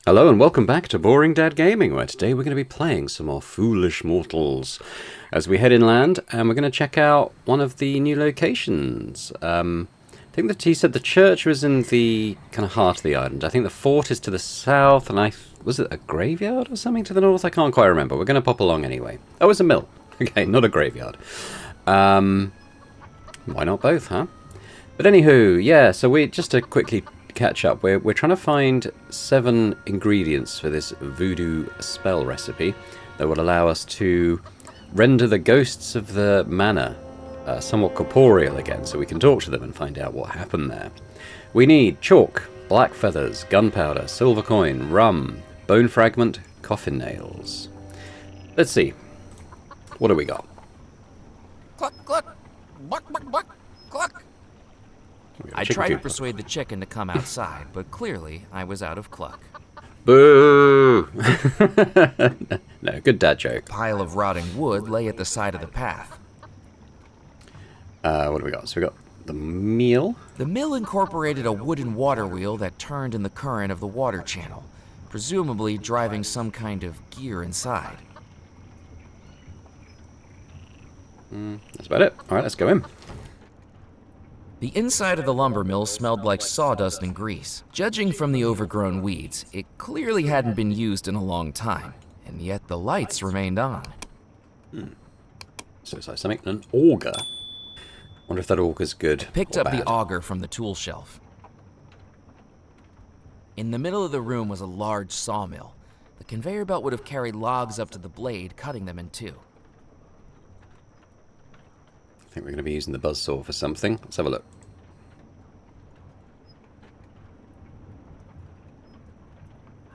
Hello and welcome back to Boring Dad Gaming, where today we're going to be playing some more Foolish Mortals as we head inland, and we're going to check out one of the new locations. I think that he said the church was in the kind of heart of the island. I think the fort is to the south, and was it a graveyard or something to the north? I can't quite remember. We're going to pop along anyway. Oh, it's a mill. Okay, not a graveyard. Why not both, huh? But anywho, yeah, so we just to quickly catch up, we're trying to find 7 ingredients for this voodoo spell recipe that would allow us to render the ghosts of the manor somewhat corporeal again, so we can talk to them and find out what happened there. We need chalk, black feathers, gunpowder, silver coin, rum, bone fragment, coffin nails. Let's see. What do we got? Cluck, cluck. Buck, buck, buck. Cluck. I tried to persuade the chicken to come outside, but clearly I was out of cluck. Boo! No, good dad joke. A pile of rotting wood lay at the side of the path. What do we got? So we got the meal. The mill incorporated a wooden water wheel that turned in the current of the water channel, presumably driving some kind of gear inside. That's about it. All right, let's go in. The inside of the lumber mill smelled like sawdust and grease. Judging from the overgrown weeds, it clearly hadn't been used in a long time, and yet the lights remained on. So it's like something, an auger. Wonder if that auger's good. Picked or up bad. the auger from the tool shelf. In the middle of the room was a large sawmill. The conveyor belt would have carried logs up to the blade, cutting them in two. I think we're going to be using the buzzsaw for something. Let's have a look.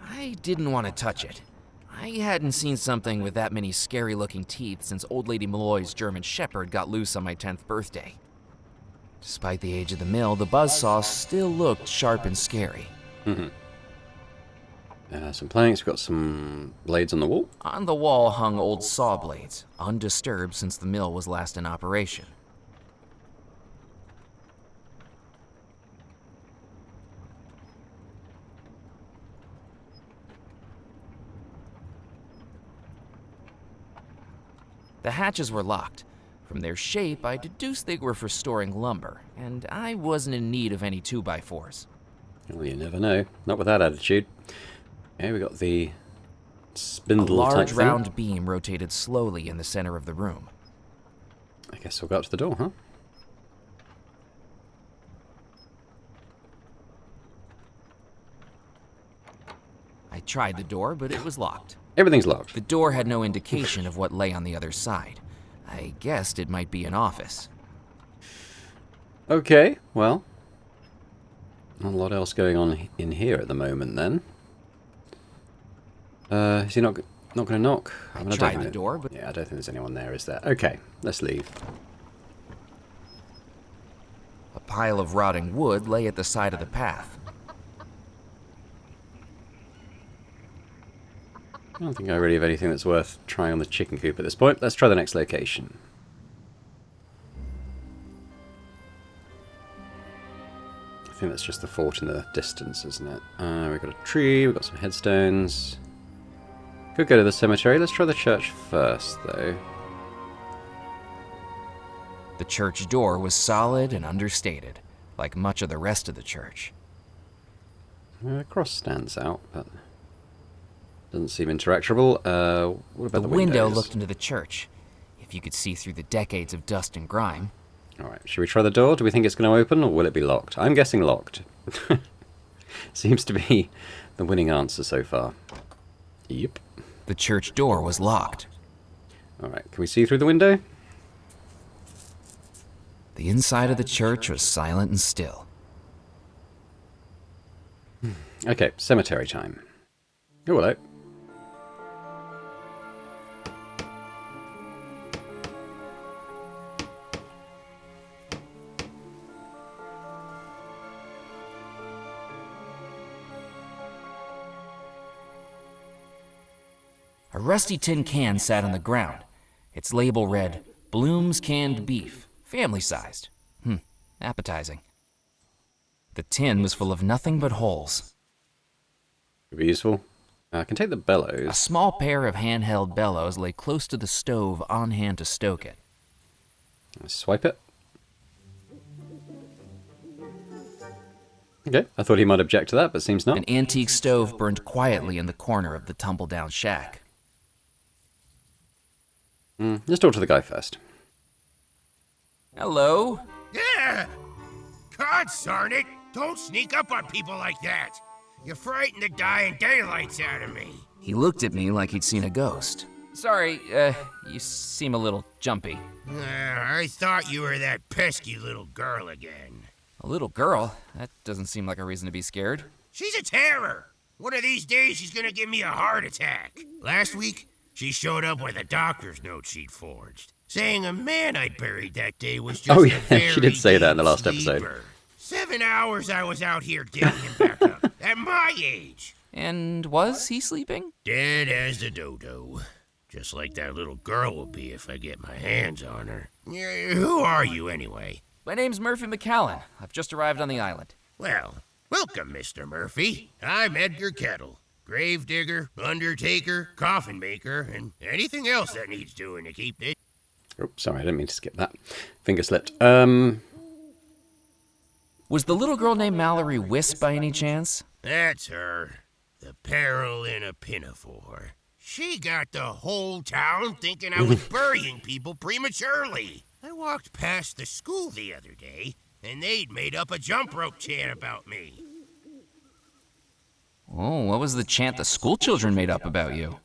I didn't want to touch it. I hadn't seen something with that many scary-looking teeth since Old Lady Malloy's German Shepherd got loose on my 10th birthday. Despite the age of the mill, the buzzsaw still looked sharp and scary. Some planks. We've got some blades on the wall. On the wall hung old saw blades, undisturbed since the mill was last in operation. The hatches were locked. From their shape, I deduced they were for storing lumber, and I wasn't in need of any 2x4s. Well, you never know. Not with that attitude. Okay, we got the A spindle large type round thing. beam rotated slowly in the center of the room. I guess we'll go up to the door, huh? I tried the door, but it was locked. Everything's locked. The door had no indication of what lay on the other side. I guessed it might be an office. Okay, well, not a lot else going on in here at the moment, then. Is he not going to knock? I mean, don't tried think the that- door, but Yeah, I don't think there's anyone there, is there? Okay, let's leave. a pile of rotting wood lay at the side of the path. I don't think I really have anything that's worth trying on the chicken coop at this point. Let's try the next location. I think that's just the fort in the distance, isn't it? We've got a tree, we've got some headstones. Could go to the cemetery. Let's try the church first, though. The church door was solid and understated, like much of the rest of the church. The cross stands out, but doesn't seem interactable. What about The the window windows? looked into the church. If you could see through the decades of dust and grime. Alright, should we try the door? Do we think it's going to open, or will it be locked? I'm guessing locked. Seems to be the winning answer so far. Yep. The church door was locked. Alright, can we see through the window? The inside of the church was silent and still. Okay, cemetery time. Oh, hello. A rusty tin can sat on the ground. Its label read, Bloom's Canned Beef, family-sized. Appetizing. The tin was full of nothing but holes. Could be useful. I can take the A bellows. small pair of handheld bellows lay close to the stove on hand to stoke it. Swipe it. Okay, I thought he might object to that, but seems not. An antique stove burned quietly in the corner of the tumble-down shack. Let's talk to the guy first. Hello? Yeah! God darn it! Don't sneak up on people like that! You frighten the dying daylights out of me. He looked at me like he'd seen a ghost. Sorry, you seem a little jumpy. I thought you were that pesky little girl again. A little girl? That doesn't seem like a reason to be scared. She's a terror! One of these days she's gonna give me a heart attack. Last week, she showed up with a doctor's note she'd forged, saying a man I'd buried that day was just Oh, a yeah, very she did say that in the deep last episode. sleeper. 7 hours I was out here digging him back up, at my age. And was he sleeping? Dead as a dodo. Just like that little girl will be if I get my hands on her. Who are you, anyway? My name's Murphy McCallan. I've just arrived on the island. Well, welcome, Mr. Murphy. I'm Edgar Kettle. Gravedigger, undertaker, coffin maker, and anything else that needs doing to keep this. Oh, sorry, I didn't mean to skip that. Finger slipped. Was the little girl named Mallory Wisp by any chance? That's her. The peril in a pinafore. She got the whole town thinking I was burying people prematurely. I walked past the school the other day, and they'd made up a jump rope chant about me. Oh, what was the chant the school children made up about you?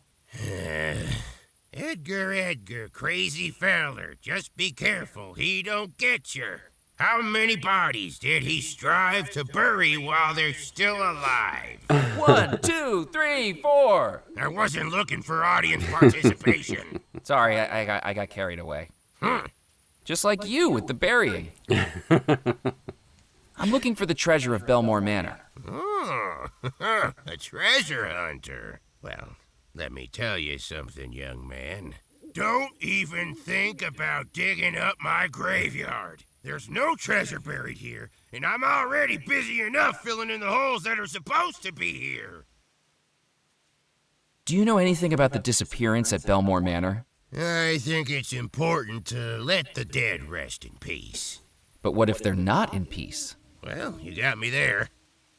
Edgar, crazy feller, just be careful he don't get you. How many bodies did he strive to bury while they're still alive? 1, 2, 3, 4. I wasn't looking for audience participation. Sorry, I got carried away. Just like you with the burying. I'm looking for the treasure of Bellemore Manor. Oh, a treasure hunter. Well, let me tell you something, young man. Don't even think about digging up my graveyard. There's no treasure buried here, and I'm already busy enough filling in the holes that are supposed to be here. Do you know anything about the disappearance at Bellemore Manor? I think it's important to let the dead rest in peace. But what if they're not in peace? Well, you got me there.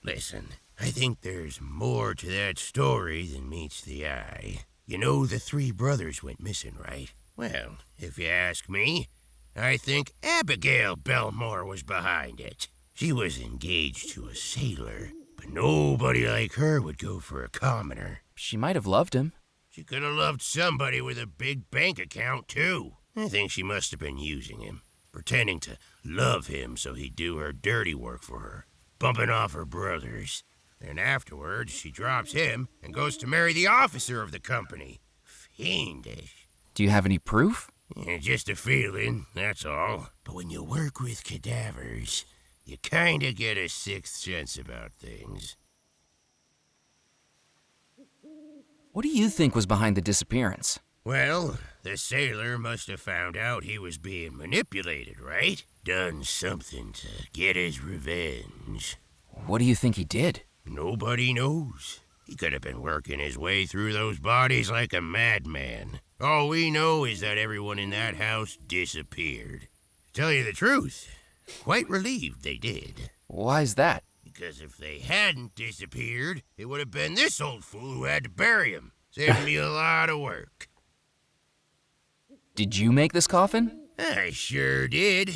Listen, I think there's more to that story than meets the eye. You know the 3 brothers went missing, right? Well, if you ask me, I think Abigail Bellemore was behind it. She was engaged to a sailor, but nobody like her would go for a commoner. She might have loved him. She could have loved somebody with a big bank account, too. I think she must have been using him, pretending to love him so he'd do her dirty work for her, bumping off her brothers. Then afterwards, she drops him and goes to marry the officer of the company. Fiendish. Do you have any proof? Yeah, just a feeling, that's all. But when you work with cadavers, you kinda get a sixth sense about things. What do you think was behind the disappearance? Well, the sailor must have found out he was being manipulated, right? Done something to get his revenge. What do you think he did? Nobody knows. He could have been working his way through those bodies like a madman. All we know is that everyone in that house disappeared. To tell you the truth, quite relieved they did. Why's that? Because if they hadn't disappeared, it would have been this old fool who had to bury him. Saved me a lot of work. Did you make this coffin? I sure did.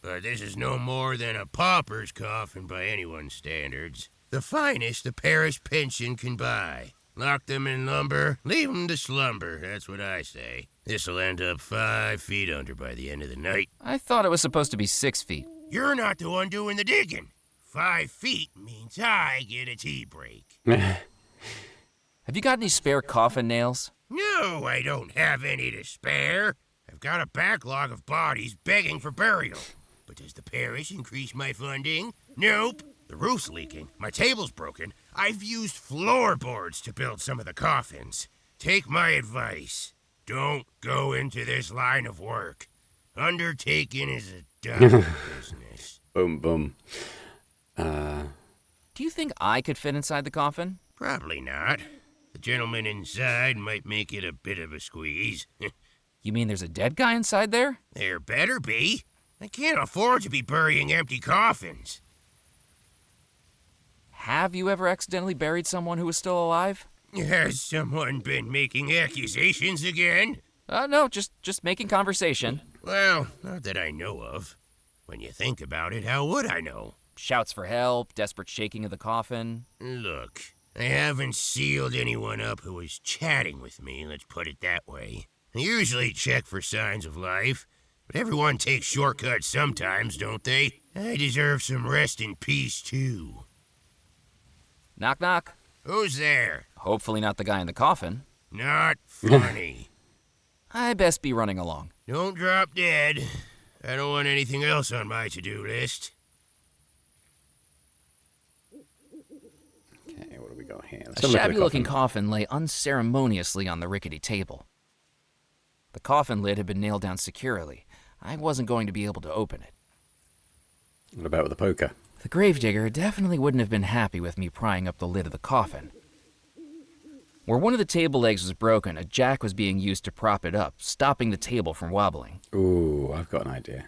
But this is no more than a pauper's coffin by anyone's standards. The finest the parish pension can buy. Lock them in lumber, leave them to slumber, that's what I say. This'll end up 5 feet under by the end of the night. I thought it was supposed to be 6 feet. You're not the one doing the digging. 5 feet means I get a tea break. Have you got any spare coffin nails? No, I don't have any to spare. I've got a backlog of bodies begging for burial. But does the parish increase my funding? Nope. The roof's leaking, my table's broken. I've used floorboards to build some of the coffins. Take my advice. Don't go into this line of work. Undertaking is a dumb business. Boom, boom. Do you think I could fit inside the coffin? Probably not. The gentleman inside might make it a bit of a squeeze. You mean there's a dead guy inside there? There better be. I can't afford to be burying empty coffins. Have you ever accidentally buried someone who was still alive? Has someone been making accusations again? No, just making conversation. Well, not that I know of. When you think about it, how would I know? Shouts for help, desperate shaking of the coffin. Look, I haven't sealed anyone up who was chatting with me, let's put it that way. I usually check for signs of life, but everyone takes shortcuts sometimes, don't they? I deserve some rest in peace, too. Knock, knock. Who's there? Hopefully not the guy in the coffin. Not funny. I best be running along. Don't drop dead. I don't want anything else on my to-do list. Okay, what do we got here? A shabby-looking coffin lay unceremoniously on the rickety table. The coffin lid had been nailed down securely. I wasn't going to be able to open it. What about with the poker? The gravedigger definitely wouldn't have been happy with me prying up the lid of the coffin. Where one of the table legs was broken, a jack was being used to prop it up, stopping the table from wobbling. Ooh, I've got an idea.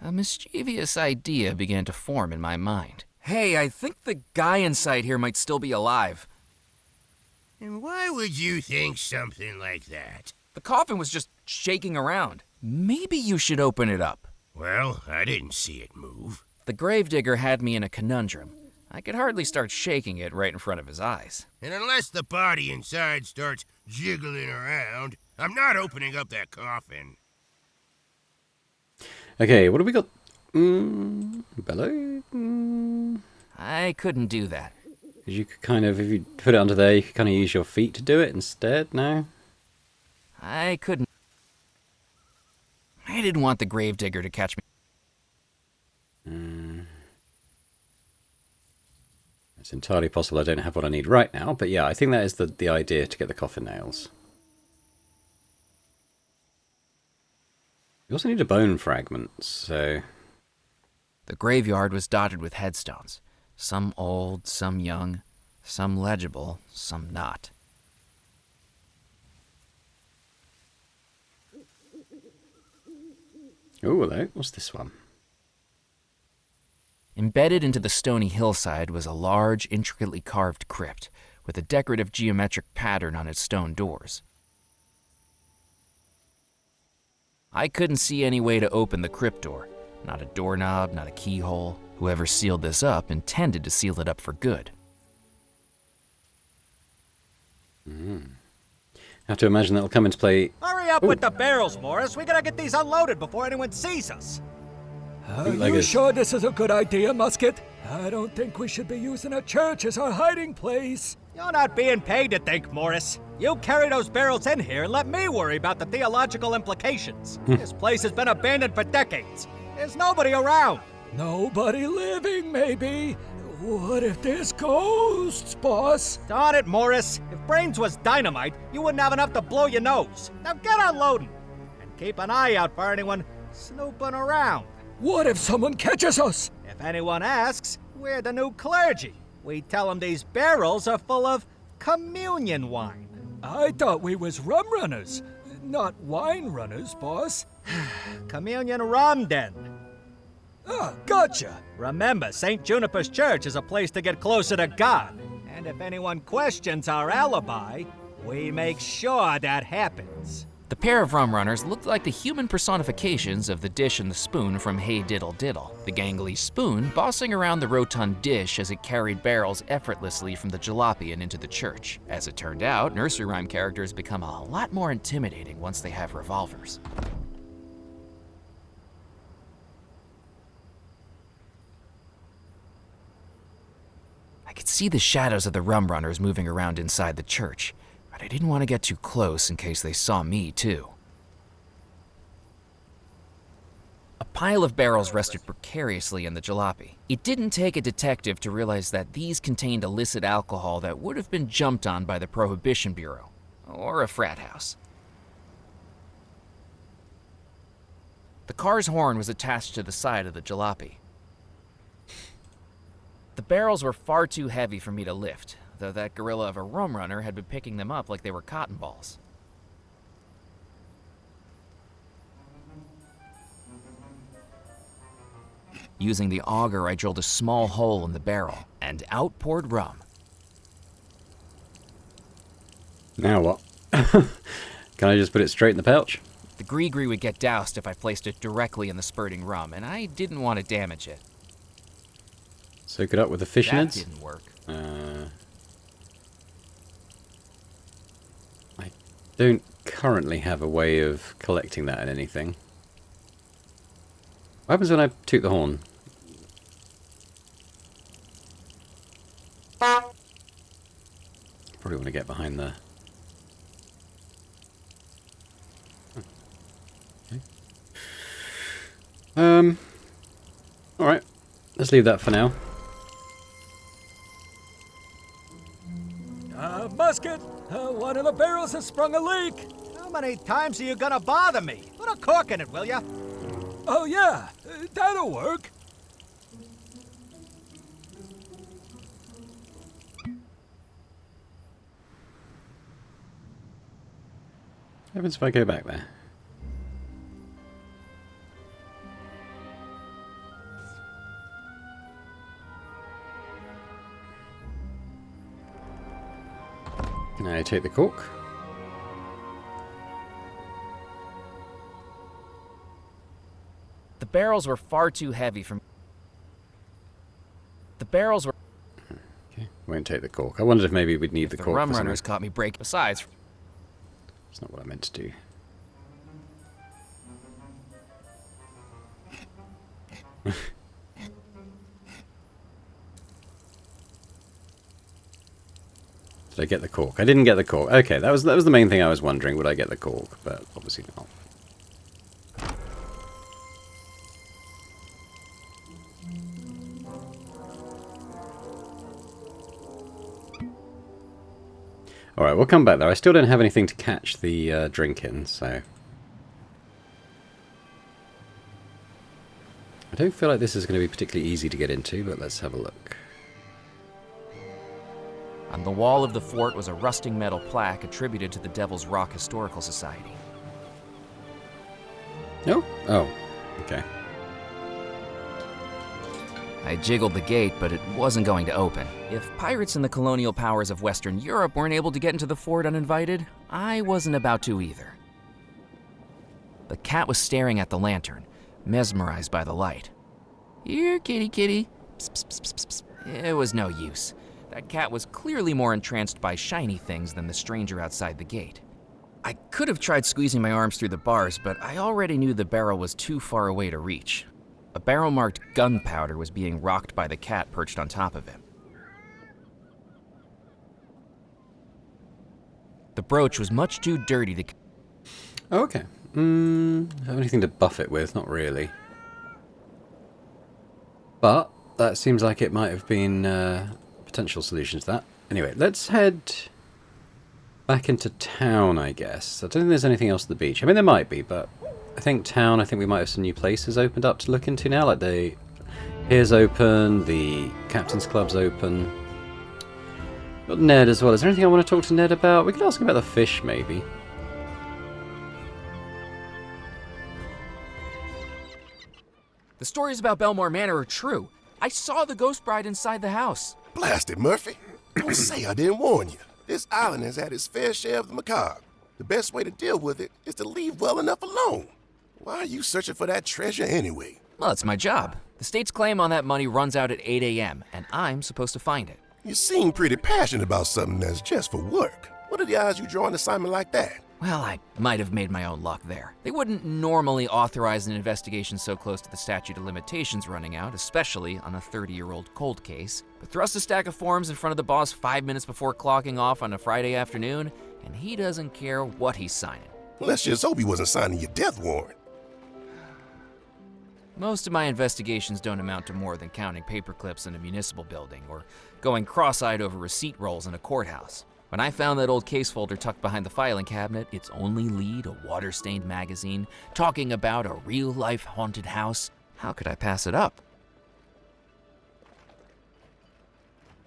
A mischievous idea began to form in my mind. Hey, I think the guy inside here might still be alive. And why would you think something like that? The coffin was just shaking around. Maybe you should open it up. Well, I didn't see it move. The gravedigger had me in a conundrum. I could hardly start shaking it right in front of his eyes. And unless the body inside starts jiggling around, I'm not opening up that coffin. Okay, what do we got? Bellow? I couldn't do that. Because you could kind of, if you put it under there, you could kind of use your feet to do it instead, no? I couldn't. I didn't want the gravedigger to catch me. It's entirely possible I don't have what I need right now, but yeah, I think that is the idea to get the coffin nails. You also need a bone fragment, so... The graveyard was dotted with headstones. Some old, some young, some legible, some not. Oh, hello. What's this one? Embedded into the stony hillside was a large, intricately carved crypt with a decorative geometric pattern on its stone doors. I couldn't see any way to open the crypt door. Not a doorknob, not a keyhole. Whoever sealed this up intended to seal it up for good. I have to imagine that'll come into play. Hurry up with the barrels, Morris. We gotta get these unloaded before anyone sees us. Are you sure this is a good idea, Musket? I don't think we should be using a church as our hiding place. You're not being paid to think, Morris. You carry those barrels in here and let me worry about the theological implications. This place has been abandoned for decades. There's nobody around. Nobody living, maybe. What if there's ghosts, boss? Darn it, Morris. If brains was dynamite, you wouldn't have enough to blow your nose. Now get unloading. And keep an eye out for anyone snooping around. What if someone catches us? If anyone asks, we're the new clergy. We tell them these barrels are full of communion wine. I thought we was rum runners, not wine runners, boss. Communion rum, then. Ah, gotcha. Remember, St. Juniper's Church is a place to get closer to God. And if anyone questions our alibi, we make sure that happens. The pair of rum runners looked like the human personifications of the dish and the spoon from Hey Diddle Diddle. The gangly spoon bossing around the rotund dish as it carried barrels effortlessly from the jalopy and into the church. As it turned out, nursery rhyme characters become a lot more intimidating once they have revolvers. I could see the shadows of the rum runners moving around inside the church, but I didn't want to get too close in case they saw me too. A pile of barrels rested precariously in the jalopy. It didn't take a detective to realize that these contained illicit alcohol that would have been jumped on by the Prohibition Bureau. or a frat house. The car's horn was attached to the side of the jalopy. The barrels were far too heavy for me to lift, though that gorilla of a rum runner had been picking them up like they were cotton balls. Using the auger, I drilled a small hole in the barrel, and out poured rum. Now what? Can I just put it straight in the pouch? The gree-gree would get doused if I placed it directly in the spurting rum, and I didn't want to damage it. Soak it up with the fish That heads? didn't work. I don't currently have a way of collecting that in anything. What happens when I toot the horn? Probably want to get behind the... Okay. Alright. Let's leave that for now. Musket, one of the barrels has sprung a leak. How many times are you gonna bother me? Put a cork in it, will ya? Oh yeah, that'll work. What happens if I go back there? Now I take the cork. The barrels were far too heavy for me. The barrels were... Okay, won't take the cork. I wondered if maybe we'd need the The cork rum for runners something. caught me break. Besides, That's not what I meant to do. Did I get the cork? I didn't get the cork. Okay, that was the main thing I was wondering. Would I get the cork? But obviously not. Alright, we'll come back there. I still don't have anything to catch the drink in, so... I don't feel like this is going to be particularly easy to get into, but let's have a look. on the wall of the fort was a rusting metal plaque attributed to the Devil's Rock Historical Society. No? Oh, okay. I jiggled the gate, but it wasn't going to open. If pirates and the colonial powers of Western Europe weren't able to get into the fort uninvited, I wasn't about to either. The cat was staring at the lantern, mesmerized by the light. Here, kitty, kitty. Psst, psst, psst, psst, psst. It was no use. That cat was clearly more entranced by shiny things than the stranger outside the gate. I could have tried squeezing my arms through the bars, but I already knew the barrel was too far away to reach. A barrel marked gunpowder was being rocked by the cat perched on top of it. The brooch was much too dirty to... Oh, okay. Have anything to buff it with? Not really. But that seems like it might have been a potential solution to that. Anyway, let's head back into town, I guess. I don't think there's anything else at the beach. I mean, there might be, but I think town, I think we might have some new places opened up to look into now. Like the Pier's open, the Captain's Club's open. Got Ned as well. Is there anything I want to talk to Ned about? We could ask him about the fish, maybe. The stories about Bellemore Manor are true. I saw the ghost bride inside the house. Blast it, Murphy. Don't say I didn't warn you. This island has had its fair share of the macabre. The best way to deal with it is to leave well enough alone. Why are you searching for that treasure anyway? Well, it's my job. The state's claim on that money runs out at 8 a.m., and I'm supposed to find it. You seem pretty passionate about something that's just for work. What are the odds you draw an assignment like that? Well, I might have made my own luck there. They wouldn't normally authorize an investigation so close to the statute of limitations running out, especially on a 30-year-old cold case. But thrust a stack of forms in front of the boss 5 minutes before clocking off on a Friday afternoon, and he doesn't care what he's signing. Let's just hope he wasn't signing your death warrant. Most of my investigations don't amount to more than counting paper clips in a municipal building or going cross-eyed over receipt rolls in a courthouse. When I found that old case folder tucked behind the filing cabinet, its only lead, a water-stained magazine, talking about a real-life haunted house, how could I pass it up?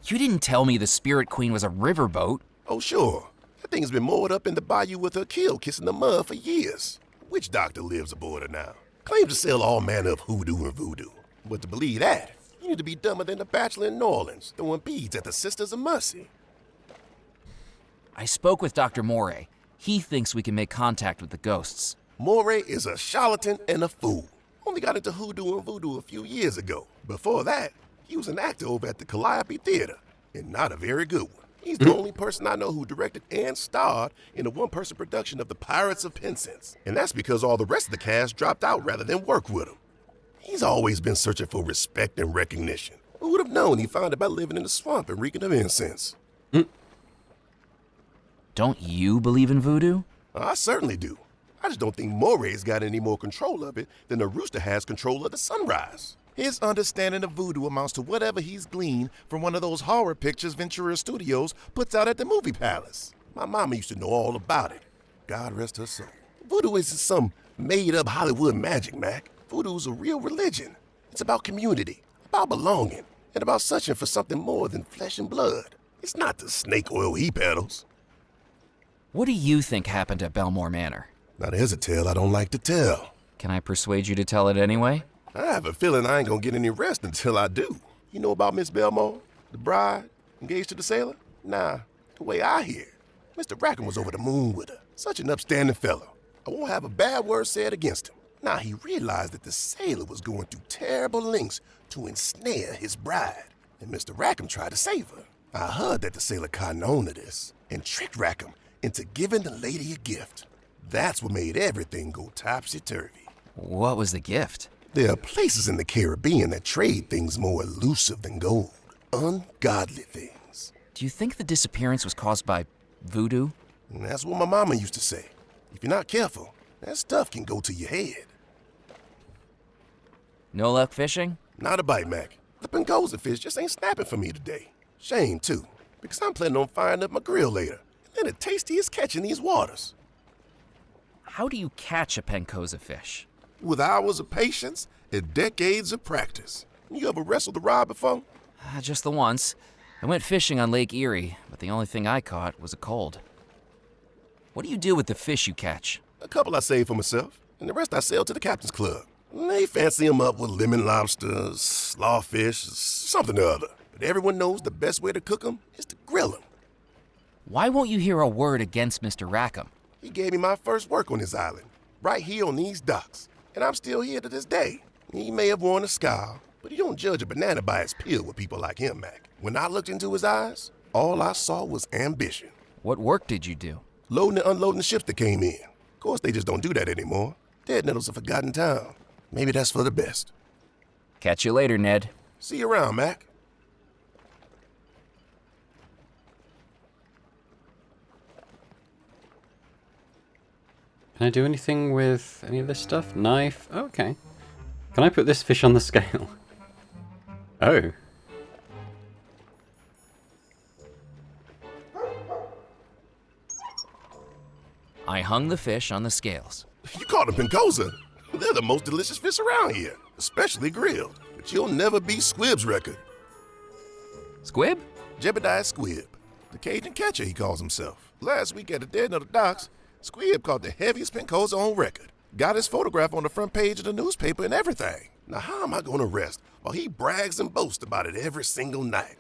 You didn't tell me the Spirit Queen was a riverboat. Oh, sure. That thing's been moored up in the bayou with her keel kissing the mud for years. Witch doctor lives aboard her now. Claims to sell all manner of hoodoo and voodoo. But to believe that, you need to be dumber than the bachelor in New Orleans, throwing beads at the Sisters of Mercy. I spoke with Dr. Moray. He thinks we can make contact with the ghosts. Moray is a charlatan and a fool. Only got into hoodoo and voodoo a few years ago. Before that, he was an actor over at the Calliope Theater, and not a very good one. He's the only person I know who directed and starred in a one-person production of The Pirates of Penzance. And that's because all the rest of the cast dropped out rather than work with him. He's always been searching for respect and recognition. Who would have known he found it by living in the swamp and reeking of incense? Don't you believe in voodoo? I certainly do. I just don't think Moray's got any more control of it than the rooster has control of the sunrise. His understanding of voodoo amounts to whatever he's gleaned from one of those horror pictures Ventura Studios puts out at the movie palace. My mama used to know all about it. God rest her soul. Voodoo isn't some made-up Hollywood magic, Mac. Voodoo's a real religion. It's about community, about belonging, and about searching for something more than flesh and blood. It's not the snake oil he peddles. What do you think happened at Bellemore Manor? Now there's a tale I don't like to tell. Can I persuade you to tell it anyway? I have a feeling I ain't gonna get any rest until I do. You know about Miss Bellemore, the bride, engaged to the sailor? Nah, the way I hear, Mr. Rackham was over the moon with her. Such an upstanding fellow. I won't have a bad word said against him. Now he realized that the sailor was going through terrible lengths to ensnare his bride, and Mr. Rackham tried to save her. I heard that the sailor cottoned on to this and tricked Rackham into giving the lady a gift. That's what made everything go topsy-turvy. What was the gift? There are places in the Caribbean that trade things more elusive than gold. Ungodly things. Do you think the disappearance was caused by voodoo? And that's what my mama used to say. If you're not careful, that stuff can go to your head. No luck fishing? Not a bite, Mac. The Pencosa fish just ain't snapping for me today. Shame, too, because I'm planning on firing up my grill later. And the tastiest catch in these waters. How do you catch a Pencosa fish? With hours of patience and decades of practice. You ever wrestled a rod before? Just the once. I went fishing on Lake Erie, but the only thing I caught was a cold. What do you do with the fish you catch? A couple I save for myself, and the rest I sell to the captain's club. They fancy them up with lemon lobsters, slawfish, something or other. But everyone knows the best way to cook them is to grill them. Why won't you hear a word against Mr. Rackham? He gave me my first work on this island, right here on these docks. And I'm still here to this day. He may have worn a scowl, but you don't judge a banana by its peel with people like him, Mac. When I looked into his eyes, all I saw was ambition. What work did you do? Loading and unloading the ships that came in. Of course, they just don't do that anymore. Dead Nettle's a forgotten town. Maybe that's for the best. Catch you later, Ned. See you around, Mac. Can I do anything with any of this stuff? Knife? Oh, okay. Can I put this fish on the scale? Oh. I hung the fish on the scales. You caught them Pencosa. They're the most delicious fish around here, especially grilled. But you'll never beat Squibb's record. Squib? Jebediah Squibb, the Cajun catcher he calls himself. Last week at the Dead Nettle Docks, Squibb caught the heaviest Pencosa on record. Got his photograph on the front page of the newspaper and everything. Now how am I gonna rest while he brags and boasts about it every single night?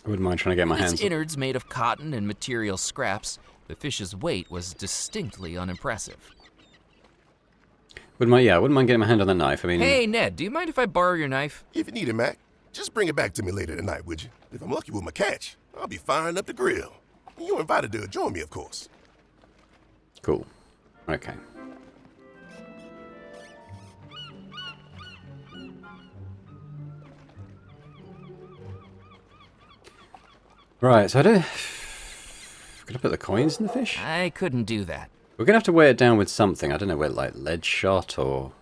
I wouldn't mind trying to get my hands Its on. innards made of cotton and material scraps, the fish's weight was distinctly unimpressive. Wouldn't mind getting my hand on the knife. I mean, Hey, Ned, do you mind if I borrow your knife? If you need it, Mac, just bring it back to me later tonight, would you? If I'm lucky with my catch, I'll be firing up the grill. You're invited to join me, of course. cool. Okay. Right, so Gonna put the coins in the fish? I couldn't do that. We're gonna have to weigh it down with something. I don't know, like lead shot or...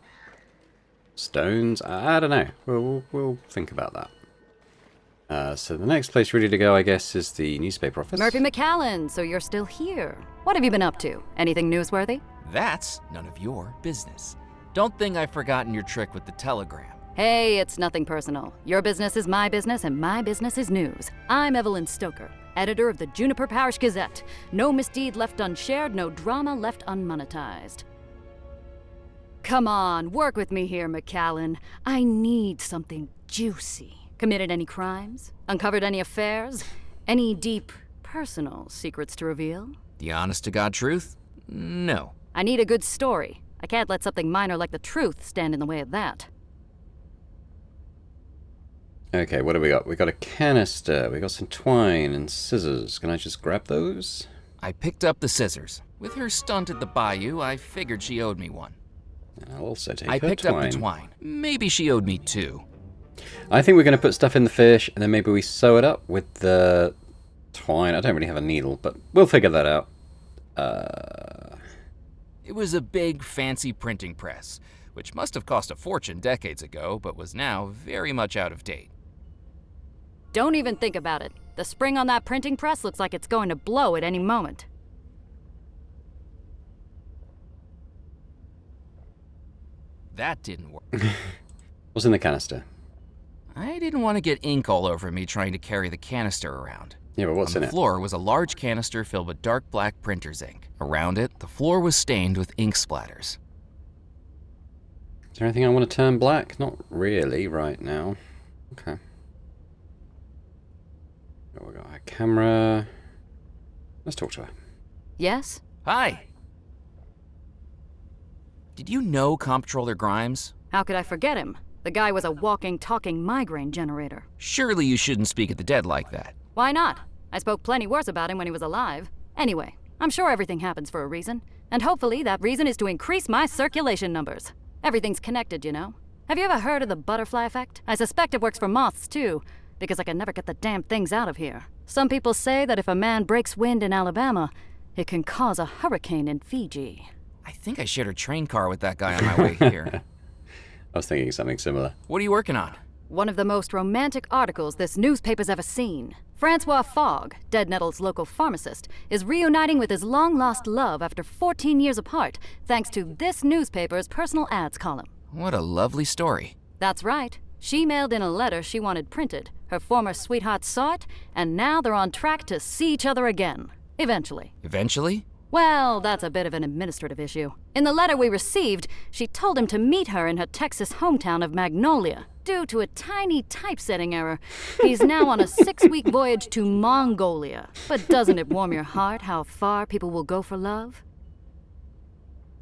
Stones? I don't know. We'll think about that. So the next place ready to go, I guess, is the newspaper office. Murphy McCallan, so you're still here. What have you been up to? Anything newsworthy? That's none of your business. Don't think I've forgotten your trick with the telegram. Hey, it's nothing personal. Your business is my business, and my business is news. I'm Evelyn Stoker, editor of the Juniper Parish Gazette. No misdeed left unshared, no drama left unmonetized. Come on, work with me here, McCallan. I need something juicy. Committed any crimes? Uncovered any affairs? Any deep, personal secrets to reveal? The honest-to-God truth? No. I need a good story. I can't let something minor like the truth stand in the way of that. Okay, what do we got? We got a canister. We got some twine and scissors. Can I just grab those? I picked up the scissors. With her stunt at the bayou, I figured she owed me one. And I'll also take I her picked twine. up the twine. Maybe she owed me two. I think we're going to put stuff in the fish, and then maybe we sew it up with the twine. I don't really have a needle, but we'll figure that out. It was a big, fancy printing press, which must have cost a fortune decades ago, but was now very much out of date. Don't even think about it. The spring on that printing press looks like it's going to blow at any moment. That didn't work. What's in the canister? I didn't want to get ink all over me trying to carry the canister around. Yeah, but what's On in the it? floor was a large canister filled with dark black printer's ink. Around it, the floor was stained with ink splatters. Is there anything I want to turn black? Not really right now. Okay. Oh, we got our camera. Let's talk to her. Yes? Hi! Did you know Comptroller Grimes? How could I forget him? The guy was a walking, talking migraine generator. Surely you shouldn't speak at the dead like that. Why not? I spoke plenty worse about him when he was alive. Anyway, I'm sure everything happens for a reason. And hopefully that reason is to increase my circulation numbers. Everything's connected, you know? Have you ever heard of the butterfly effect? I suspect it works for moths, too, because I can never get the damn things out of here. Some people say that if a man breaks wind in Alabama, it can cause a hurricane in Fiji. I think I shared a train car with that guy on my way here. I was thinking something similar. What are you working on? One of the most romantic articles this newspaper's ever seen. Francois Fogg, Dead Nettle's local pharmacist, is reuniting with his long-lost love after 14 years apart, thanks to this newspaper's personal ads column. What a lovely story. That's right. She mailed in a letter she wanted printed. Her former sweetheart saw it, and now they're on track to see each other again. Eventually. Eventually? Well, that's a bit of an administrative issue. In the letter we received, she told him to meet her in her Texas hometown of Magnolia. Due to a tiny typesetting error, he's now on a 6-week voyage to Mongolia. But doesn't it warm your heart how far people will go for love?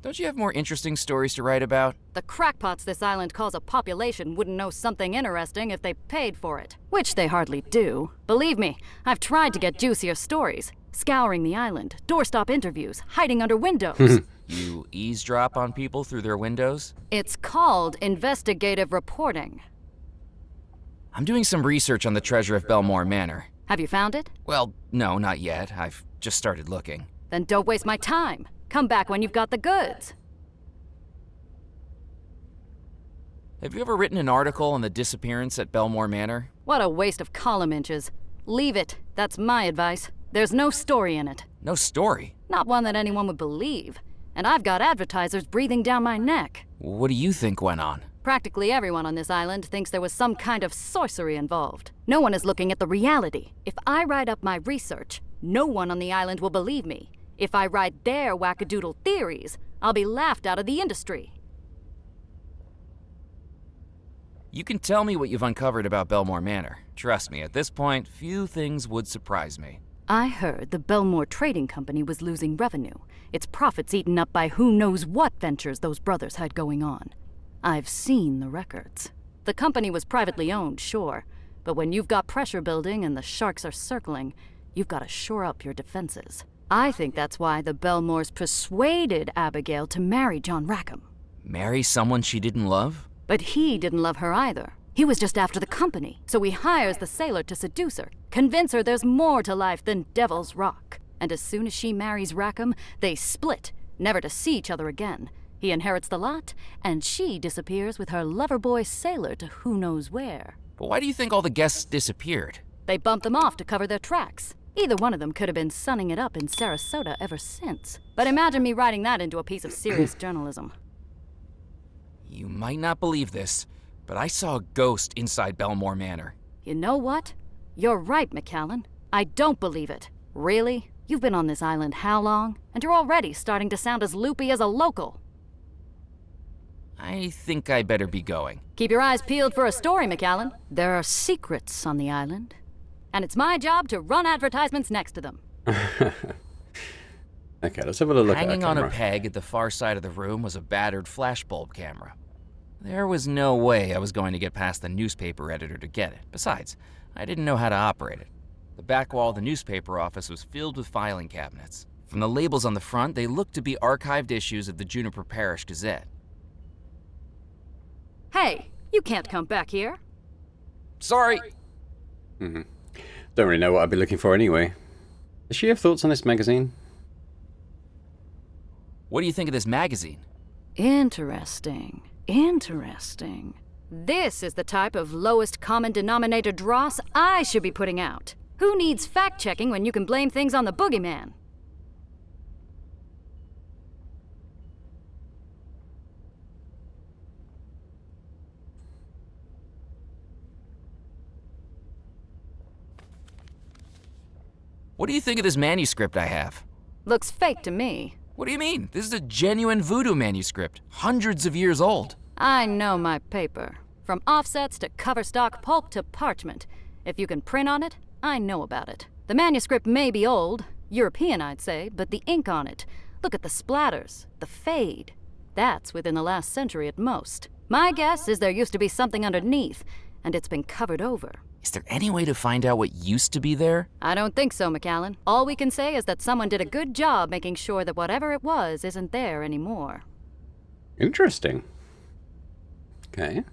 Don't you have more interesting stories to write about? The crackpots this island calls a population wouldn't know something interesting if they paid for it. Which they hardly do. Believe me, I've tried to get juicier stories. Scouring the island, doorstop interviews, hiding under windows. You eavesdrop on people through their windows? It's called investigative reporting. I'm doing some research on the treasure of Bellemore Manor. Have you found it? Well, no, not yet. I've just started looking. Then don't waste my time. Come back when you've got the goods. Have you ever written an article on the disappearance at Bellemore Manor? What a waste of column inches. Leave it. That's my advice. There's no story in it. No story? Not one that anyone would believe. And I've got advertisers breathing down my neck. What do you think went on? Practically everyone on this island thinks there was some kind of sorcery involved. No one is looking at the reality. If I write up my research, no one on the island will believe me. If I write their wackadoodle theories, I'll be laughed out of the industry. You can tell me what you've uncovered about Bellemore Manor. Trust me, at this point, few things would surprise me. I heard the Bellemore Trading Company was losing revenue. Its profits eaten up by who knows what ventures those brothers had going on. I've seen the records. The company was privately owned, sure, but when you've got pressure building and the sharks are circling, you've got to shore up your defenses. I think that's why the Bellemores persuaded Abigail to marry John Rackham. Marry someone she didn't love? But he didn't love her either. He was just after the company, so he hires the sailor to seduce her, convince her there's more to life than Devil's Rock. And as soon as she marries Rackham, they split, never to see each other again. He inherits the lot, and she disappears with her lover boy sailor to who knows where. But why do you think all the guests disappeared? They bumped them off to cover their tracks. Either one of them could have been sunning it up in Sarasota ever since. But imagine me writing that into a piece of serious journalism. You might not believe this, but I saw a ghost inside Bellemore Manor. You know what? You're right, McCallan. I don't believe it. Really? You've been on this island how long? And you're already starting to sound as loopy as a local. I think I better be going. Keep your eyes peeled for a story, McCallan. There are secrets on the island. And it's my job to run advertisements next to them. Okay, let's have a look at that Hanging on a camera. peg at the far side of the room was a battered flashbulb camera. There was no way I was going to get past the newspaper editor to get it. Besides, I didn't know how to operate it. The back wall of the newspaper office was filled with filing cabinets. From the labels on the front, they looked to be archived issues of the Juniper Parish Gazette. Hey, you can't come back here. Sorry! Don't really know what I'd be looking for anyway. Does she have thoughts on this magazine? What do you think of this magazine? Interesting. Interesting. This is the type of lowest common denominator dross I should be putting out. Who needs fact-checking when you can blame things on the boogeyman? What do you think of this manuscript I have? Looks fake to me. What do you mean? This is a genuine Voodoo manuscript, hundreds of years old. I know my paper. From offsets to cover stock, pulp to parchment. If you can print on it, I know about it. The manuscript may be old, European I'd say, but the ink on it, look at the splatters, the fade. That's within the last century at most. My guess is there used to be something underneath, and it's been covered over. Is there any way to find out what used to be there? I don't think so, McCallan. All we can say is that someone did a good job making sure that whatever it was isn't there anymore. Interesting. Okay.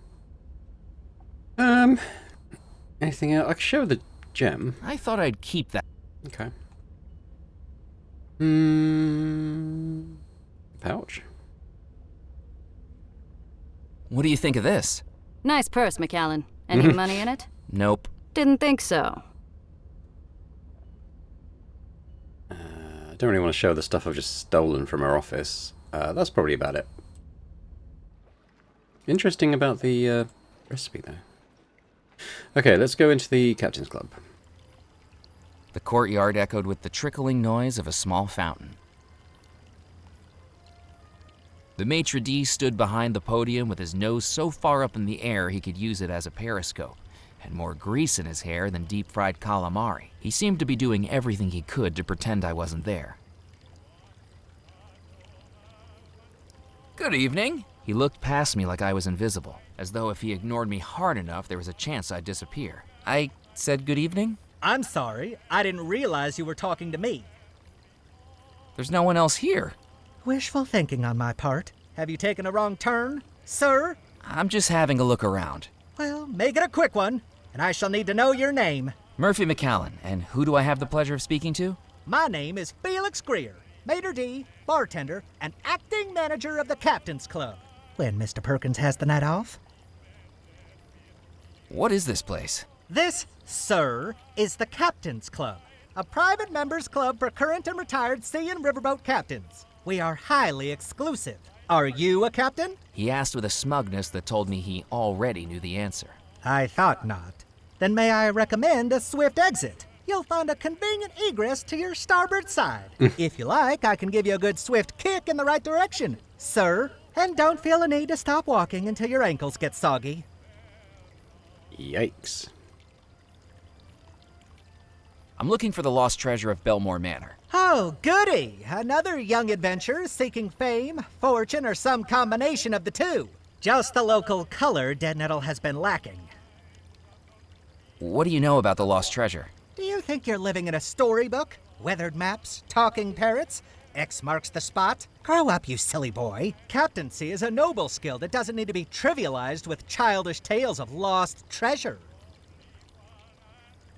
Anything else? I could show the gem. I thought I'd keep that. Okay. Pouch. What do you think of this? Nice purse, McCallan. Any money in it? Nope. Didn't think so. I don't really want to show the stuff I've just stolen from her office. That's probably about it. Interesting about the recipe, though. Okay, let's go into the Captain's Club. The courtyard echoed with the trickling noise of a small fountain. The maitre d' stood behind the podium with his nose so far up in the air he could use it as a periscope, and more grease in his hair than deep-fried calamari. He seemed to be doing everything he could to pretend I wasn't there. Good evening. He looked past me like I was invisible, as though if he ignored me hard enough, there was a chance I'd disappear. I said good evening? I'm sorry, I didn't realize you were talking to me. There's no one else here. Wishful thinking on my part. Have you taken a wrong turn, sir? I'm just having a look around. Well, make it a quick one, and I shall need to know your name. Murphy McCallan, and who do I have the pleasure of speaking to? My name is Felix Greer, maitre d', bartender, and acting manager of the Captain's Club. When Mr. Perkins has the night off. What is this place? This, sir, is the Captain's Club, a private members club for current and retired sea and riverboat captains. We are highly exclusive. Are you a captain? He asked with a smugness that told me he already knew the answer. I thought not. Then may I recommend a swift exit? You'll find a convenient egress to your starboard side. If you like, I can give you a good swift kick in the right direction, sir. And don't feel a need to stop walking until your ankles get soggy. Yikes. I'm looking for the lost treasure of Bellemore Manor. Oh, goody! Another young adventurer seeking fame, fortune, or some combination of the two. Just the local color Dead Nettle has been lacking. What do you know about the lost treasure? Do you think you're living in a storybook? Weathered maps, talking parrots, X marks the spot? Grow up, you silly boy. Captaincy is a noble skill that doesn't need to be trivialized with childish tales of lost treasure.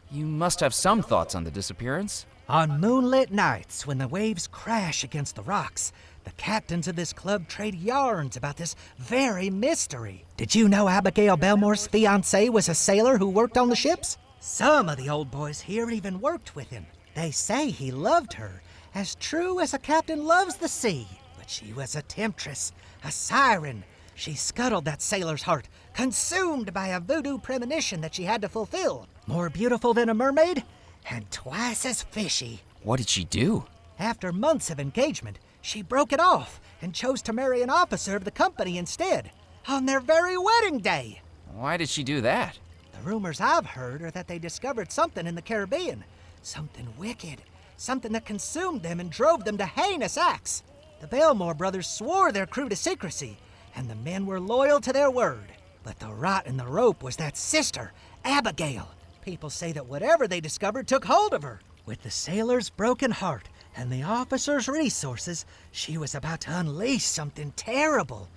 You must have some thoughts on the disappearance. On moonlit nights, when the waves crash against the rocks, the captains of this club trade yarns about this very mystery. Did you know Abigail Bellemore's fiancé was a sailor who worked on the ships? Some of the old boys here even worked with him. They say he loved her, as true as a captain loves the sea. But she was a temptress, a siren. She scuttled that sailor's heart, consumed by a voodoo premonition that she had to fulfill. More beautiful than a mermaid, and twice as fishy. What did she do? After months of engagement, she broke it off and chose to marry an officer of the company instead, on their very wedding day. Why did she do that? The rumors I've heard are that they discovered something in the Caribbean, something wicked, something that consumed them and drove them to heinous acts. The Bellemore brothers swore their crew to secrecy, and the men were loyal to their word. But the rot in the rope was that sister, Abigail. People say that whatever they discovered took hold of her. With the sailor's broken heart and the officer's resources, she was about to unleash something terrible,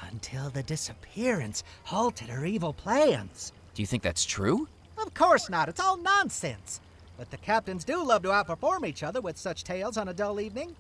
until the disappearance halted her evil plans. Do you think that's true? Of course not. It's all nonsense. But the captains do love to outperform each other with such tales on a dull evening.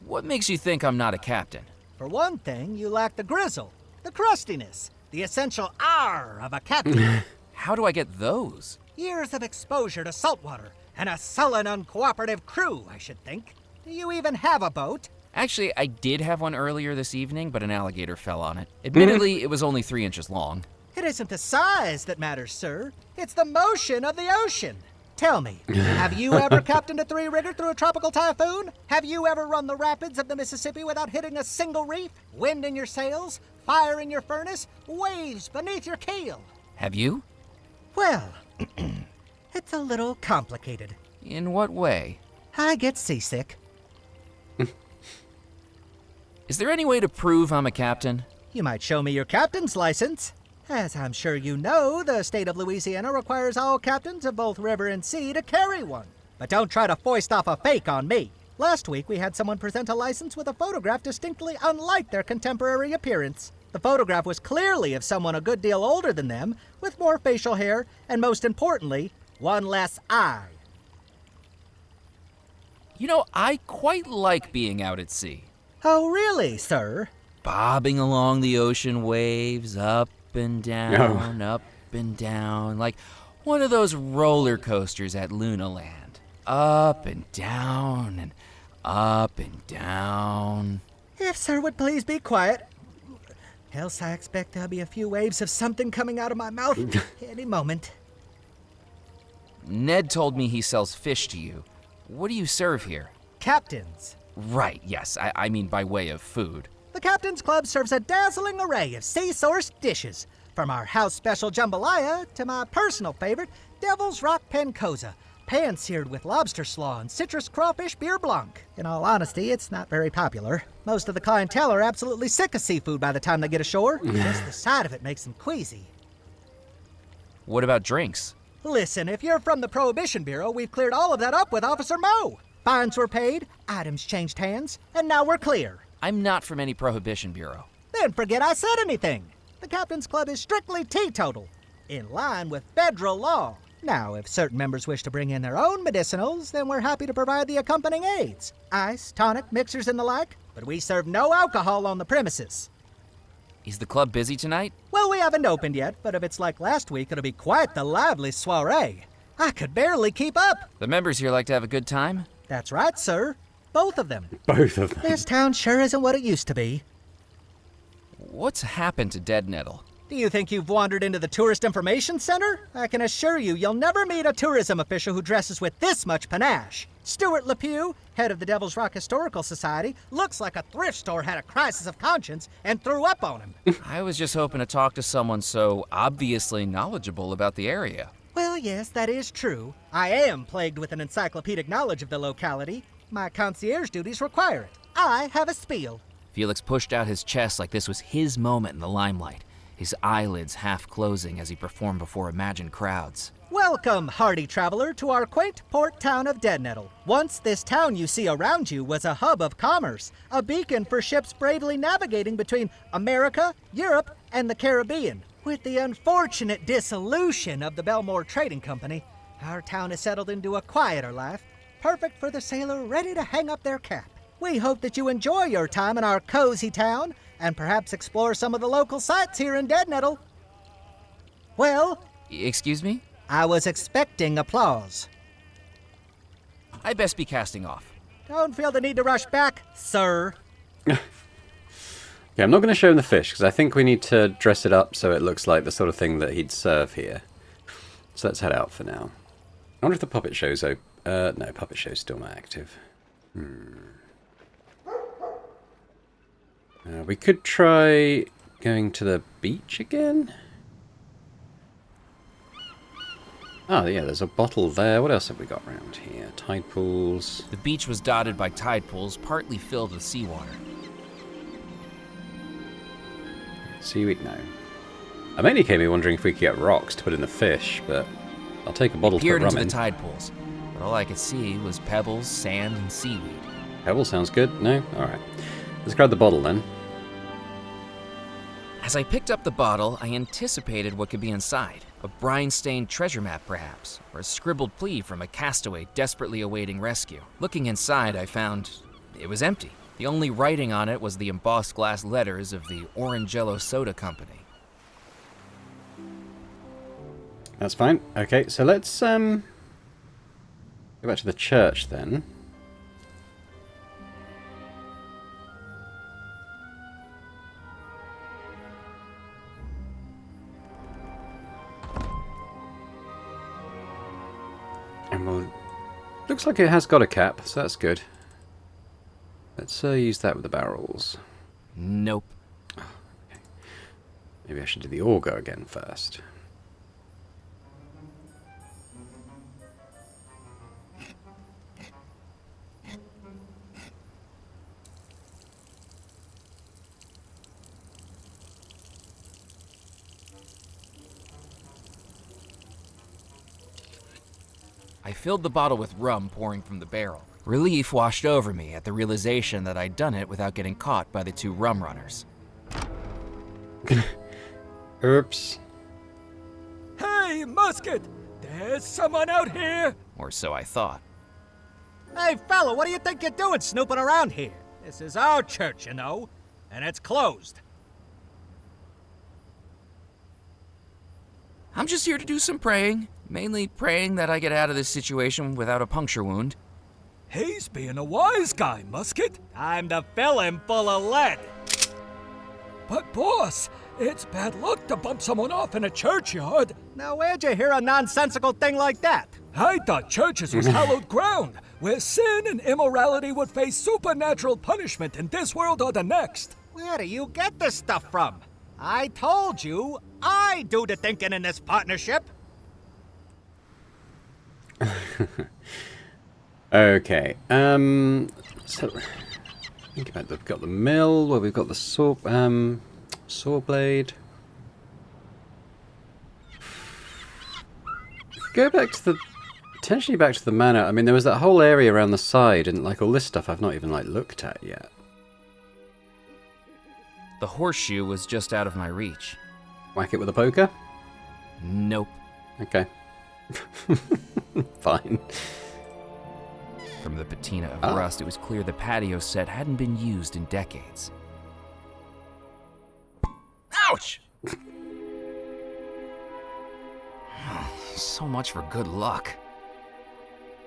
What makes you think I'm not a captain? For one thing, you lack the grizzle, the crustiness, the essential R of a captain. How do I get those? Years of exposure to saltwater and a sullen, uncooperative crew, I should think. Do you even have a boat? Actually, I did have one earlier this evening, but an alligator fell on it. Admittedly, it was only 3 inches long. It isn't the size that matters, sir. It's the motion of the ocean. Tell me, have you ever captained a three-rigger through a tropical typhoon? Have you ever run the rapids of the Mississippi without hitting a single reef? Wind in your sails, fire in your furnace, waves beneath your keel? Have you? Well, it's a little complicated. In what way? I get seasick. Is there any way to prove I'm a captain? You might show me your captain's license. As I'm sure you know, the state of Louisiana requires all captains of both river and sea to carry one. But don't try to foist off a fake on me. Last week, we had someone present a license with a photograph distinctly unlike their contemporary appearance. The photograph was clearly of someone a good deal older than them, with more facial hair, and most importantly, one less eye. You know, I quite like being out at sea. Oh, really, sir? Bobbing along the ocean waves, up and down, up and down, like one of those roller coasters at Lunaland. Up and down and up and down. If sir would please be quiet. Else I expect there'll be a few waves of something coming out of my mouth any moment. Ned told me he sells fish to you. What do you serve here? Captains. Right, yes, I mean by way of food. The Captain's Club serves a dazzling array of sea-sourced dishes, from our house special jambalaya to my personal favorite, Devil's Rock Pancoza, pan-seared with lobster slaw and citrus crawfish beer blanc. In all honesty, it's not very popular. Most of the clientele are absolutely sick of seafood by the time they get ashore. Just the sight of it makes them queasy. What about drinks? Listen, if you're from the Prohibition Bureau, we've cleared all of that up with Officer Moe. Fines were paid, items changed hands, and now we're clear. I'm not from any Prohibition Bureau. Then forget I said anything. The Captain's Club is strictly teetotal, in line with federal law. Now, if certain members wish to bring in their own medicinals, then we're happy to provide the accompanying aids. Ice, tonic, mixers, and the like, but we serve no alcohol on the premises. Is the club busy tonight? Well, we haven't opened yet, but if it's like last week, it'll be quite the lively soiree. I could barely keep up. The members here like to have a good time? That's right, sir. Both of them. Both of them. This town sure isn't what it used to be. What's happened to Dead Nettle? Do you think you've wandered into the Tourist Information Center? I can assure you, you'll never meet a tourism official who dresses with this much panache. Stuart LePew, head of the Devil's Rock Historical Society, looks like a thrift store had a crisis of conscience and threw up on him. I was just hoping to talk to someone so obviously knowledgeable about the area. Well, yes, that is true. I am plagued with an encyclopedic knowledge of the locality. My concierge duties require it. I have a spiel. Felix pushed out his chest like this was his moment in the limelight, his eyelids half closing as he performed before imagined crowds. Welcome, hardy traveler, to our quaint port town of Dead Nettle. Once this town you see around you was a hub of commerce, a beacon for ships bravely navigating between America, Europe, and the Caribbean. With the unfortunate dissolution of the Bellemore Trading Company, Our town has settled into a quieter life, perfect for the sailor ready to hang up their cap. We hope that you enjoy your time in our cozy town and perhaps explore some of the local sites here in Dead Nettle. Well, Excuse me? I was expecting applause. I best be casting off. Don't feel the need to rush back, sir. Yeah, I'm not going to show him the fish, because I think we need to dress it up so it looks like the sort of thing that he'd serve here. So let's head out for now. I wonder if the puppet show's open. No, puppet show's still not active. We could try going to the beach again. Oh, yeah, there's a bottle there. What else have we got around here? Tide pools. The beach was dotted by tide pools, partly filled with seawater. Seaweed, no. I mainly came here wondering if we could get rocks to put in the fish, but I'll take a bottle to put Peered rum into the in. tide pools, but all I could see was pebbles, sand, and seaweed. Pebble sounds good. No? Alright. Let's grab the bottle then. As I picked up the bottle, I anticipated what could be inside. A brine-stained treasure map, perhaps, or a scribbled plea from a castaway desperately awaiting rescue. Looking inside, I found it was empty. The only writing on it was the embossed glass letters of the Orangello Soda Company. That's fine. Okay, so let's go back to the church then. And we'll... Looks like it has got a cap, so that's good. Let's use that with the barrels. Nope. Okay. Maybe I should do the auger again first. I filled the bottle with rum pouring from the barrel. Relief washed over me at the realization that I'd done it without getting caught by the two rum runners. Oops. Hey, Musket! There's someone out here! Or so I thought. Hey, fella, what do you think you're doing snooping around here? This is our church, you know, and it's closed. I'm just here to do some praying. Mainly praying that I get out of this situation without a puncture wound. He's being a wise guy, Musket. Time to fill him full of lead. But boss, it's bad luck to bump someone off in a churchyard. Now, where'd you hear a nonsensical thing like that? I thought churches was hallowed ground, where sin and immorality would face supernatural punishment in this world or the next. Where do you get this stuff from? I told you, I do the thinking in this partnership. Okay, so think about we've got the mill, where we've got the saw blade. Go back to the, potentially back to the manor. I mean, there was that whole area around the side, and like all this stuff I've not even like looked at yet. The horseshoe was just out of my reach. Whack it with a poker? Nope. Okay. Fine. From the patina of Oh. rust, it was clear the patio set hadn't been used in decades. Ouch! So much for good luck.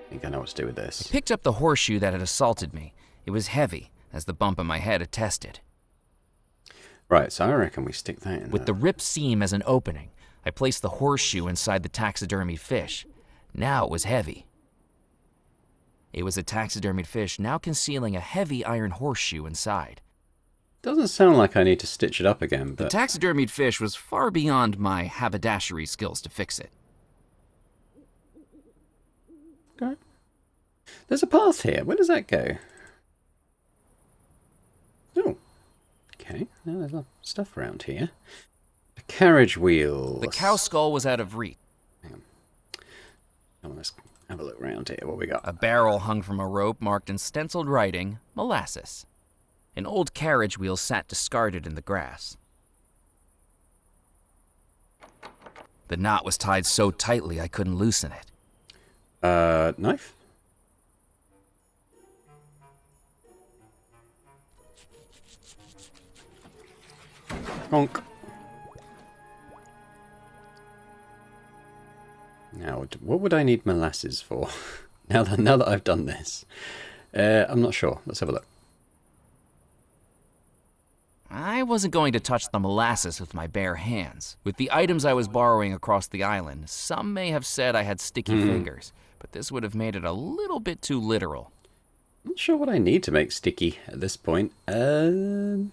I think I know what to do with this. Picked up the horseshoe that had assaulted me. It was heavy, as the bump on my head attested. Right, so I reckon we stick that in With the ripped seam as an opening, I placed the horseshoe inside the taxidermied fish. Now it was heavy. It was a taxidermied fish now concealing a heavy iron horseshoe inside. Doesn't sound like I need to stitch it up again, The but taxidermied fish was far beyond my haberdashery skills to fix it. okay. There's a path here. Where does that go? Oh. Okay, now there's stuff around here. A carriage wheel. The cow skull was out of reach. Come on, let's have a look around here. What we got? A barrel hung from a rope marked in stenciled writing, molasses. An old carriage wheel sat discarded in the grass. The knot was tied so tightly I couldn't loosen it. Knife? Honk. Now, what would I need molasses for? now that I've done this. I'm not sure. Let's have a look. I wasn't going to touch the molasses with my bare hands. With the items I was borrowing across the island, some may have said I had sticky fingers, but this would have made it a little bit too literal. I'm not sure what I need to make sticky at this point. That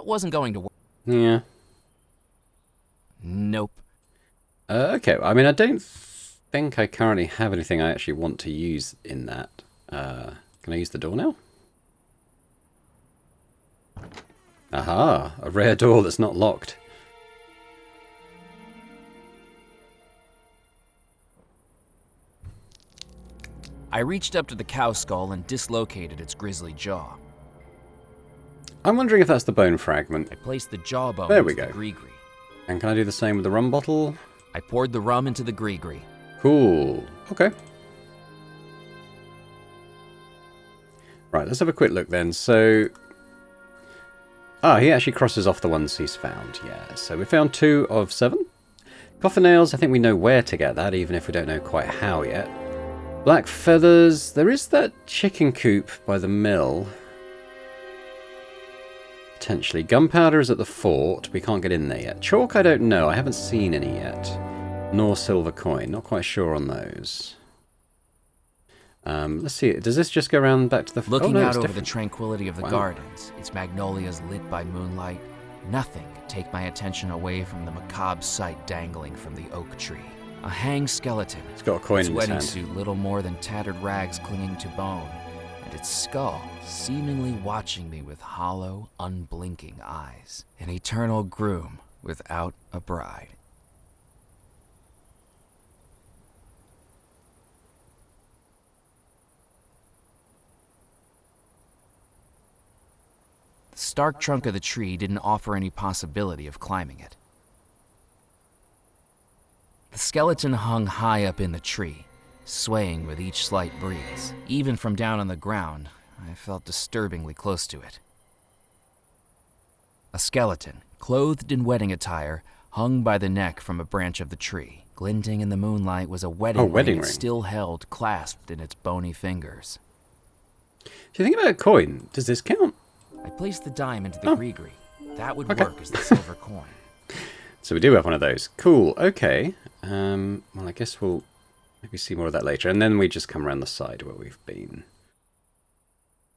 wasn't going to work. Yeah. Nope. Okay, I mean, I don't think I currently have anything I actually want to use in that. Can I use the door now? Aha, a rare door that's not locked. I reached up to the cow skull and dislocated its grisly jaw. I'm wondering if that's the bone fragment. I placed the jawbone There we into go. the gree-gree. And can I do the same with the rum bottle? I poured the rum into the gree-gree. Cool. Okay. Right, let's have a quick look then. So... he actually crosses off the ones he's found. Yeah, so we found 2 of 7. Coffin nails, I think we know where to get that, even if we don't know quite how yet. Black feathers. There is that chicken coop by the mill. Potentially. Gunpowder is at the fort. We can't get in there yet. Chalk, I don't know. I haven't seen any yet. Nor silver coin. Not quite sure on those. Let's see. Does this just go around back to the... Looking no, out it's over different. the tranquility of the Wow. gardens, its magnolias lit by moonlight, nothing could take my attention away from the macabre sight dangling from the oak tree. A hanged skeleton. It's got a coin its in his wedding hand. suit little more than tattered rags clinging to bone, and its skull seemingly watching me with hollow, unblinking eyes. An eternal groom without a bride. The stark trunk of the tree didn't offer any possibility of climbing it. The skeleton hung high up in the tree, swaying with each slight breeze. Even from down on the ground, I felt disturbingly close to it. A skeleton, clothed in wedding attire, hung by the neck from a branch of the tree. Glinting in the moonlight was a wedding wedding ring it ring. still held clasped in its bony fingers. Do you think about a coin? Does this count? I placed the dime into the Oh. gree-gree. That would Okay. work as the silver coin. So we do have one of those. Cool. Okay. Well, I guess we'll maybe see more of that later. And then we just come around the side where we've been.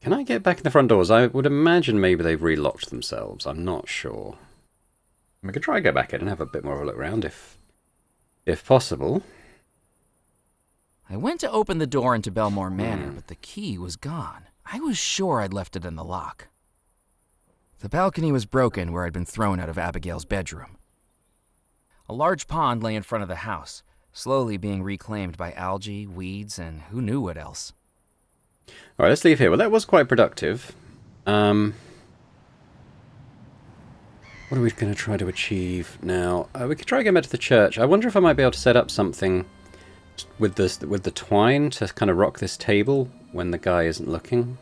Can I get back in the front doors? I would imagine maybe they've relocked themselves. I'm not sure. We could try and go back in and have a bit more of a look around if possible. I went to open the door into Bellemore Manor, but the key was gone. I was sure I'd left it in the lock. The balcony was broken where I'd been thrown out of Abigail's bedroom. A large pond lay in front of the house, slowly being reclaimed by algae, weeds, and who knew what else. Alright, let's leave here. Well, that was quite productive. What are we going to try to achieve now? We could try going back to the church. I wonder if I might be able to set up something with the twine to kind of rock this table when the guy isn't looking.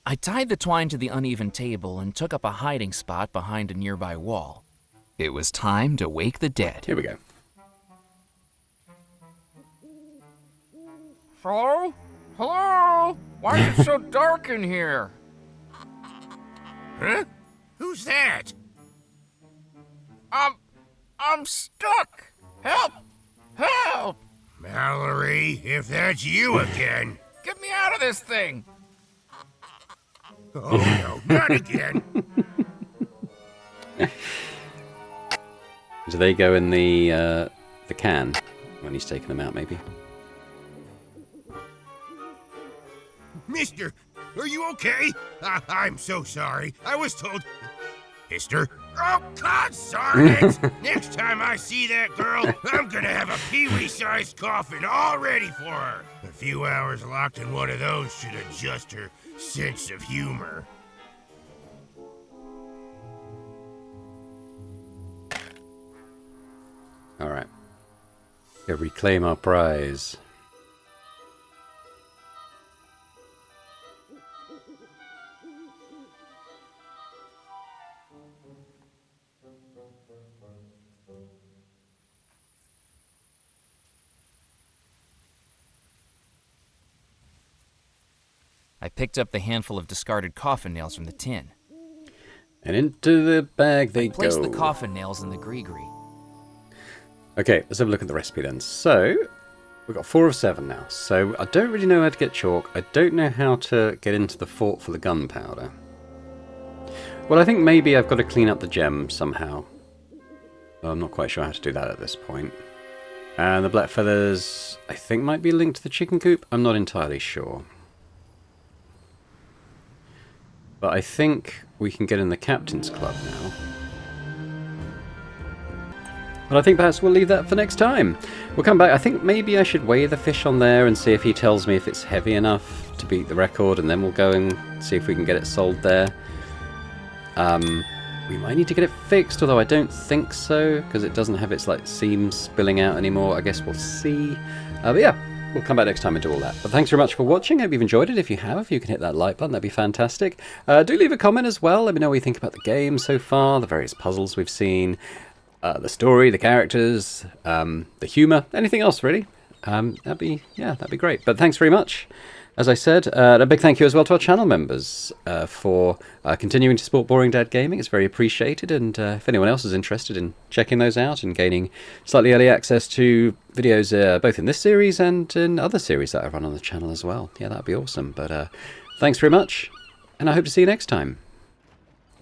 I tied the twine to the uneven table and took up a hiding spot behind a nearby wall. It was time to wake the dead. Here we go. Hello? Hello? Why is it so dark in here? Huh? Who's that? I'm stuck. Help! Help! Mallory, if that's you again. Get me out of this thing! Oh no, not again. Do they go in the can when he's taking them out, maybe? Mister, are you okay? I'm so sorry. I was told... Mister? Oh, God, darn it! Next time I see that girl, I'm gonna have a peewee-sized coffin all ready for her. few hours locked in one of those should adjust her sense of humor. Alright. Go reclaim our prize. I picked up the handful of discarded coffin nails from the tin. And into the bag they go. Place the coffin nails in the gree-gree. Okay, let's have a look at the recipe then. So, we've got 4 of 7 now. So, I don't really know how to get chalk. I don't know how to get into the fort for the gunpowder. Well, I think maybe I've got to clean up the gem somehow. Well, I'm not quite sure how to do that at this point. And the black feathers, I think might be linked to the chicken coop. I'm not entirely sure. But I think we can get in the captain's club now. But I think perhaps we'll leave that for next time. We'll come back. I think maybe I should weigh the fish on there and see if he tells me if it's heavy enough to beat the record, and then we'll go and see if we can get it sold there. We might need to get it fixed, although I don't think so, because it doesn't have its like seams spilling out anymore. I guess we'll see. But yeah, we'll come back next time and do all that. But thanks very much for watching. Hope you've enjoyed it. If you have, if you can hit that like button, that'd be fantastic. Do leave a comment as well. Let me know what you think about the game so far, the various puzzles we've seen, the story, the characters, the humour, anything else really. That'd be great. But thanks very much. As I said, a big thank you as well to our channel members for continuing to support Boring Dad Gaming. It's very appreciated, and if anyone else is interested in checking those out and gaining slightly early access to videos both in this series and in other series that I run on the channel as well, yeah, that'd be awesome. But thanks very much, and I hope to see you next time.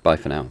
Bye for now.